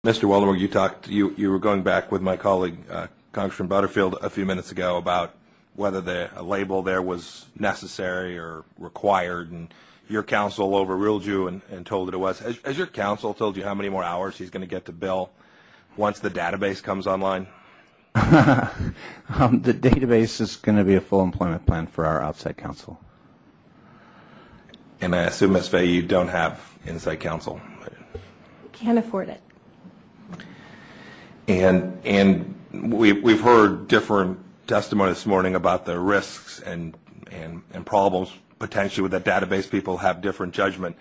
Mr. Woldenberg, you were going back with my colleague, Congressman Butterfield, a few minutes ago about whether a label there was necessary or required, and your counsel overruled you and told it was. Has your counsel told you how many more hours he's going to get to bill once the database comes online? The database is going to be a full employment plan for our outside counsel. And I assume, Ms. Fay, you don't have inside counsel. Can't afford it. And we've heard different testimony this morning about the risks and problems potentially with that database. People have different judgment.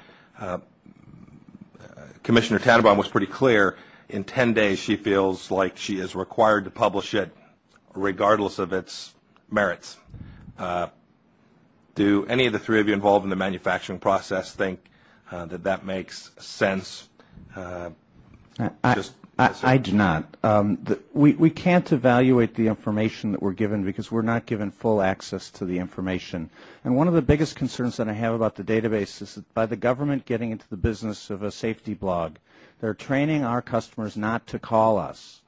Commissioner Tannenbaum was pretty clear. In 10 days, she feels like she is required to publish it regardless of its merits. Do any of the three of you involved in the manufacturing process think that makes sense? I do not. We can't evaluate the information that we're given because we're not given full access to the information. And one of the biggest concerns that I have about the database is that by the government getting into the business of a safety blog, they're training our customers not to call us.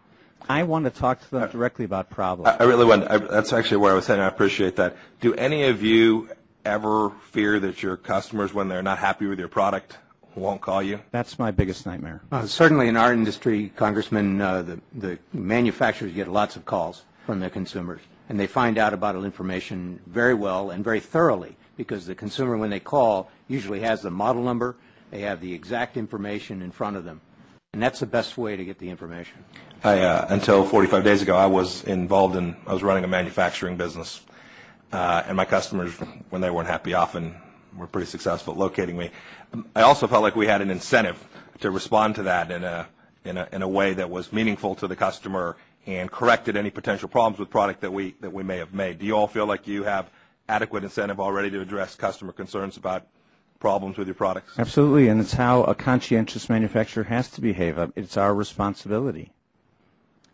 I want to talk to them directly about problems. I really want. That's actually where I was heading. I appreciate that. Do any of you ever fear that your customers, when they're not happy with your product, won't call you? That's my biggest nightmare. Certainly in our industry, Congressman, the manufacturers get lots of calls from the consumers, and they find out about information very well and very thoroughly because the consumer, when they call, usually has the model number, they have the exact information in front of them, and that's the best way to get the information. Until 45 days ago, I was running a manufacturing business, and my customers, when they weren't happy, often were pretty successful at locating me. I also felt like we had an incentive to respond to that in a way that was meaningful to the customer and corrected any potential problems with product that we may have made. Do you all feel like you have adequate incentive already to address customer concerns about problems with your products? Absolutely, and it's how a conscientious manufacturer has to behave. It's our responsibility.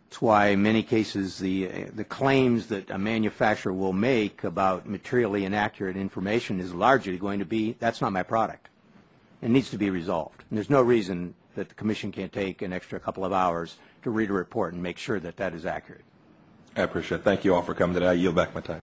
That's why in many cases the claims that a manufacturer will make about materially inaccurate information is largely going to be, that's not my product. It needs to be resolved. And there's no reason that the Commission can't take an extra couple of hours to read a report and make sure that that is accurate. I appreciate it. Thank you all for coming today. I yield back my time.